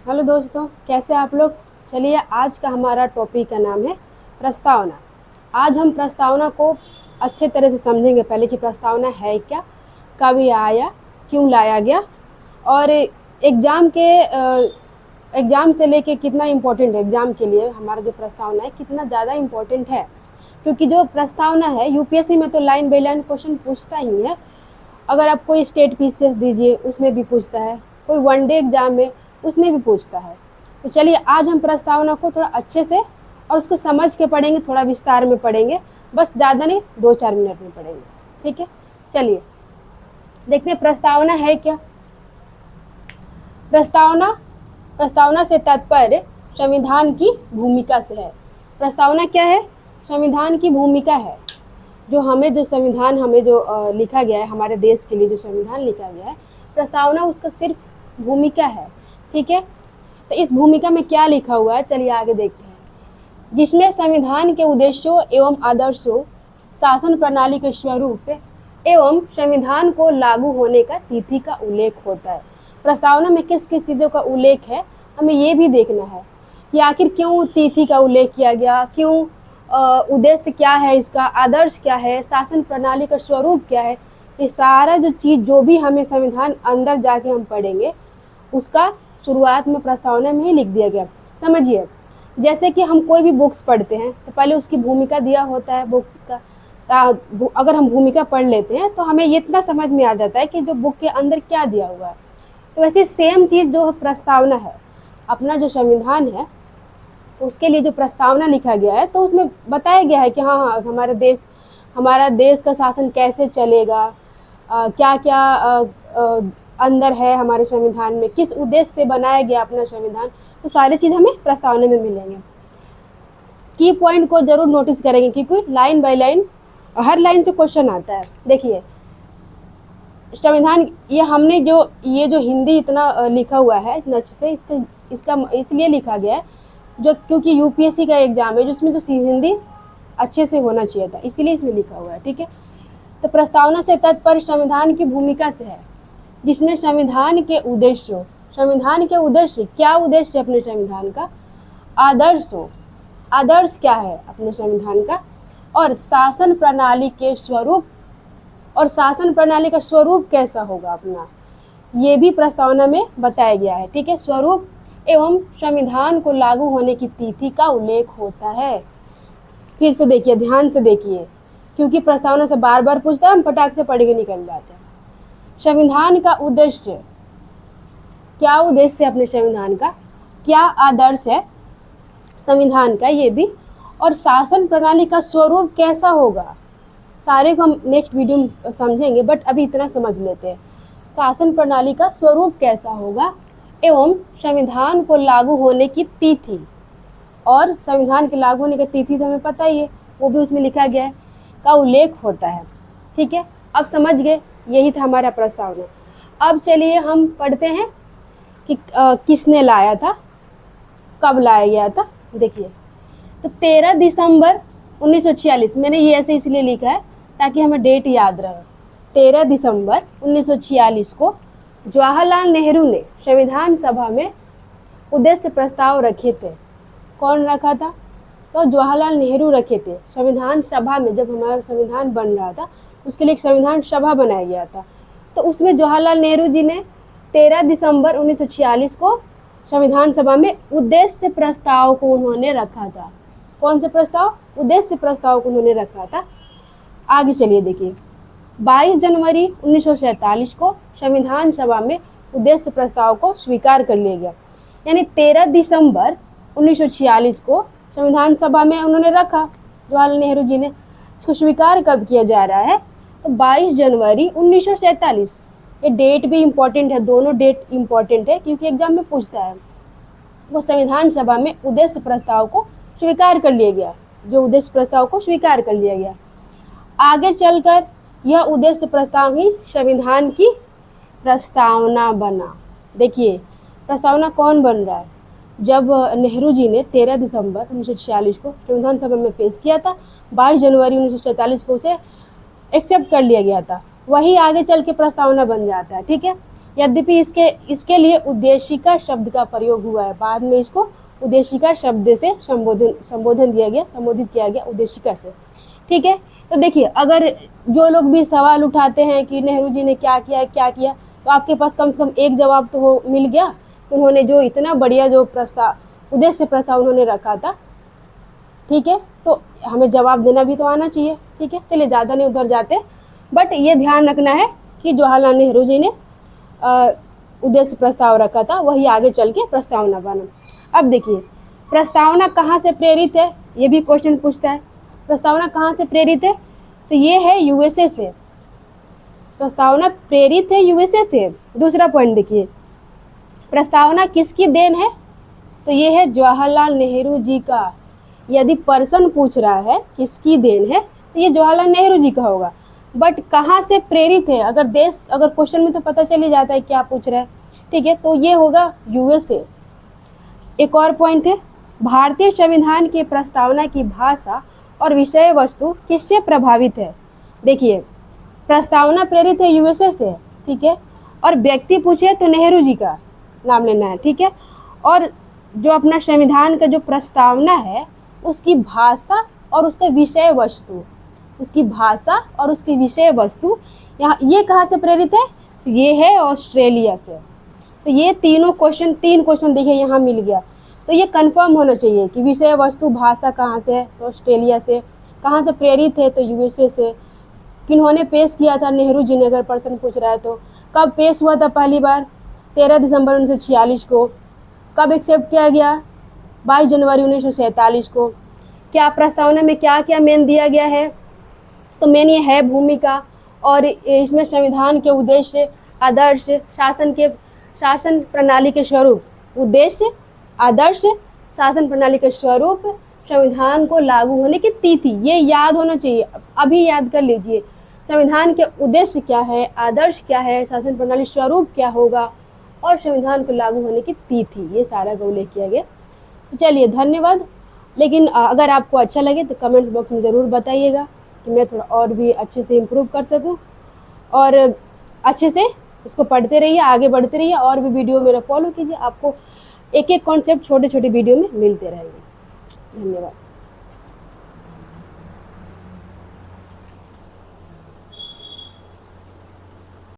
Hello दोस्तों, कैसे आप लोग। चलिए, आज का हमारा टॉपिक का नाम है प्रस्तावना। आज हम प्रस्तावना को अच्छे तरह से समझेंगे। पहले कि प्रस्तावना है क्या, कब ये आया, क्यों लाया गया, और एग्ज़ाम से लेके कितना इम्पोर्टेंट है। एग्ज़ाम के लिए हमारा जो प्रस्तावना है कितना ज़्यादा इम्पोर्टेंट है, क्योंकि जो प्रस्तावना है यूपीएससी में तो लाइन बाई लाइन क्वेश्चन पूछता ही है। अगर आप कोई स्टेट पीसीएस दीजिए उसमें भी पूछता है, कोई वनडे एग्ज़ाम में उसमें भी पूछता है। तो चलिए, आज हम प्रस्तावना को थोड़ा अच्छे से और उसको समझ के पढ़ेंगे, थोड़ा विस्तार में पढ़ेंगे, बस ज़्यादा नहीं, 2-4 मिनट में पढ़ेंगे। ठीक है, चलिए देखते हैं प्रस्तावना है क्या। प्रस्तावना से तात्पर्य संविधान की भूमिका से है। प्रस्तावना क्या है? संविधान की भूमिका है। जो संविधान हमें जो लिखा गया है, हमारे देश के लिए जो संविधान लिखा गया है, प्रस्तावना उसका सिर्फ भूमिका है। ठीक है, तो इस भूमिका में क्या लिखा हुआ है, चलिए आगे देखते हैं। जिसमें संविधान के उद्देश्यों एवं आदर्शों, शासन प्रणाली के स्वरूप एवं संविधान को लागू होने का तिथि का उल्लेख होता है। प्रस्तावना में किस किस चीज़ों का उल्लेख है, हमें ये भी देखना है कि आखिर क्यों तिथि का उल्लेख किया गया, क्यों उद्देश्य क्या है इसका, आदर्श क्या है, शासन प्रणाली का स्वरूप क्या है। ये सारा जो चीज़ जो भी हमें संविधान अंदर जाके हम पढ़ेंगे, उसका शुरुआत में प्रस्तावना में ही लिख दिया गया। समझिए, जैसे कि हम कोई भी बुक्स पढ़ते हैं तो पहले उसकी भूमिका दिया होता है बुक का। अगर हम भूमिका पढ़ लेते हैं तो हमें इतना समझ में आ जाता है कि जो बुक के अंदर क्या दिया हुआ है। तो वैसे सेम चीज़ जो प्रस्तावना है, अपना जो संविधान है उसके लिए जो प्रस्तावना लिखा गया है, तो उसमें बताया गया है कि हाँ हमारा देश का शासन कैसे चलेगा, क्या क्या अंदर है हमारे संविधान में, किस उद्देश्य से बनाया गया अपना संविधान। तो सारी चीज़ हमें प्रस्तावना में मिलेंगे। की पॉइंट को जरूर नोटिस करेंगे, क्योंकि line by line her line से क्वेश्चन आता है। देखिए, संविधान ये जो हिंदी इतना लिखा हुआ है इतना अच्छे से, इसका इसलिए लिखा गया है क्योंकि यूपीएससी का एग्जाम है जिसमें जो हिंदी अच्छे से होना चाहिए था, इसीलिए इसमें लिखा हुआ है। ठीक है, तो प्रस्तावना से तात्पर्य संविधान की भूमिका से है, जिसमें संविधान के उद्देश्य क्या उद्देश्य अपने संविधान का, आदर्श क्या है अपने संविधान का, और शासन प्रणाली के स्वरूप, और शासन प्रणाली का स्वरूप कैसा होगा अपना, ये भी प्रस्तावना में बताया गया है। ठीक है, स्वरूप एवं संविधान को लागू होने की तिथि का उल्लेख होता है। फिर से देखिए, ध्यान से देखिए, क्योंकि प्रस्तावना से बार बार पूछता है, हम फटाक से पढ़ के निकल जाते हैं। संविधान का उद्देश्य, क्या उद्देश्य अपने संविधान का, क्या आदर्श है संविधान का, ये भी, और शासन प्रणाली का स्वरूप कैसा होगा। सारे को हम नेक्स्ट वीडियो में समझेंगे, बट अभी इतना समझ लेते हैं। शासन प्रणाली का स्वरूप कैसा होगा एवं संविधान को लागू होने की तिथि, और संविधान के लागू होने की तिथि तो हमें पता ही है, वो भी उसमें लिखा गया है, का उल्लेख होता है। ठीक है, अब समझ गए, यही था हमारा प्रस्तावना। अब चलिए हम पढ़ते हैं कि किसने लाया था, कब लाया गया था। देखिए, तो 13 दिसंबर 1946, मैंने ये ऐसे इसलिए लिखा है ताकि हमें डेट याद रहे। 13 दिसंबर 1946 को जवाहरलाल नेहरू ने संविधान सभा में उद्देश्य प्रस्ताव रखे थे। कौन रखा था? तो जवाहरलाल नेहरू रखे थे संविधान सभा में। जब हमारा संविधान बन रहा था उसके लिए एक संविधान सभा बनाया गया था, तो उसमें जवाहरलाल नेहरू जी ने 13 दिसंबर 1946 को संविधान सभा में उद्देश्य प्रस्ताव को उन्होंने रखा था। कौन सा प्रस्ताव? उद्देश्य प्रस्ताव को उन्होंने रखा था। आगे चलिए देखिए, 22 जनवरी 1947 को संविधान सभा में उद्देश्य प्रस्ताव को स्वीकार कर लिया गया। यानी 13 दिसंबर 1946 को संविधान सभा में उन्होंने रखा, जवाहरलाल नेहरू जी ने। इसको स्वीकार कब किया जा रहा है? तो 22 जनवरी 1947। ये डेट भी इम्पोर्टेंट है, दोनों डेट इम्पोर्टेंट है क्योंकि एग्जाम में पूछता है। वो संविधान सभा में उद्देश्य प्रस्ताव को स्वीकार कर लिया गया, जो उद्देश्य प्रस्ताव को स्वीकार कर लिया गया। आगे चलकर यह उद्देश्य प्रस्ताव ही संविधान की प्रस्तावना बना। देखिए, प्रस्तावना कौन बन रहा है? जब नेहरू जी ने 13 दिसंबर 1946 को संविधान सभा में पेश किया था, 22 जनवरी 1947 को उसे एक्सेप्ट कर लिया गया था, वही आगे चल के प्रस्तावना बन जाता है। ठीक है, यद्यपि इसके लिए उद्देशिका शब्द का प्रयोग हुआ है, बाद में इसको उद्देशिका शब्द से संबोधित किया गया उद्देशिका से। ठीक है, तो देखिए अगर जो लोग भी सवाल उठाते हैं कि नेहरू जी ने क्या किया तो आपके पास कम से कम एक जवाब तो मिल गया। उन्होंने जो इतना बढ़िया जो उद्देश्य प्रस्ताव उन्होंने रखा था, ठीक है, तो हमें जवाब देना भी तो आना चाहिए। ठीक है, चलिए ज़्यादा नहीं उधर जाते, बट ये ध्यान रखना है कि जवाहरलाल नेहरू जी ने उद्देश्य प्रस्ताव रखा था, वही आगे चल के प्रस्तावना बना। अब देखिए प्रस्तावना कहाँ से प्रेरित है, ये भी क्वेश्चन पूछता है। प्रस्तावना कहाँ से प्रेरित है, तो ये है यूएसए से। प्रस्तावना प्रेरित है यूएसए से। दूसरा पॉइंट देखिए, प्रस्तावना किसकी देन है, तो ये है जवाहरलाल नेहरू जी का। यदि पर्सन पूछ रहा है किसकी देन है तो ये जवाहरलाल नेहरू जी का होगा, बट कहाँ से प्रेरित है, अगर क्वेश्चन में तो पता चल ही जाता है क्या पूछ रहा है। ठीक है, तो ये होगा यूएसए। एक और पॉइंट है, भारतीय संविधान की प्रस्तावना की भाषा और विषय वस्तु किससे प्रभावित है। देखिए प्रस्तावना प्रेरित है यूएसए से, ठीक है, और व्यक्ति पूछे तो नेहरू जी का नाम लेना है। ठीक है, और जो अपना संविधान का जो प्रस्तावना है उसकी भाषा और उसका विषय वस्तु, यहाँ ये कहाँ से प्रेरित है, ये है ऑस्ट्रेलिया से। तो ये तीन क्वेश्चन देखिए यहाँ मिल गया। तो ये कंफर्म होना चाहिए कि विषय वस्तु भाषा कहाँ से है, तो ऑस्ट्रेलिया से। कहाँ से प्रेरित है, तो यूएसए से। किन्होंने पेश किया था, नेहरू जी ने, अगर पर्सन पूछ रहा है तो। कब पेश हुआ था पहली बार, 13 दिसंबर 1946 को। कब एक्सेप्ट किया गया, 22 जनवरी 1947 को। क्या प्रस्तावना में क्या क्या मेन दिया गया है, तो मेन ये है भूमिका, और इसमें संविधान के उद्देश्य, आदर्श, शासन प्रणाली के स्वरूप, उद्देश्य, आदर्श, शासन प्रणाली के स्वरूप, संविधान को लागू होने की तिथि, ये याद होना चाहिए। अभी याद कर लीजिए, संविधान के उद्देश्य क्या है, आदर्श क्या है, शासन प्रणाली स्वरूप क्या होगा, और संविधान को लागू होने की तिथि, ये सारा उल्लेख किया गया। तो चलिए धन्यवाद। लेकिन अगर आपको अच्छा लगे तो कमेंट्स बॉक्स में ज़रूर बताइएगा कि मैं थोड़ा और भी अच्छे से इम्प्रूव कर सकूं, और अच्छे से इसको पढ़ते रहिए, आगे बढ़ते रहिए, और भी वीडियो मेरा फॉलो कीजिए। आपको एक एक कॉन्सेप्ट छोटे छोटे वीडियो में मिलते रहेंगे। धन्यवाद।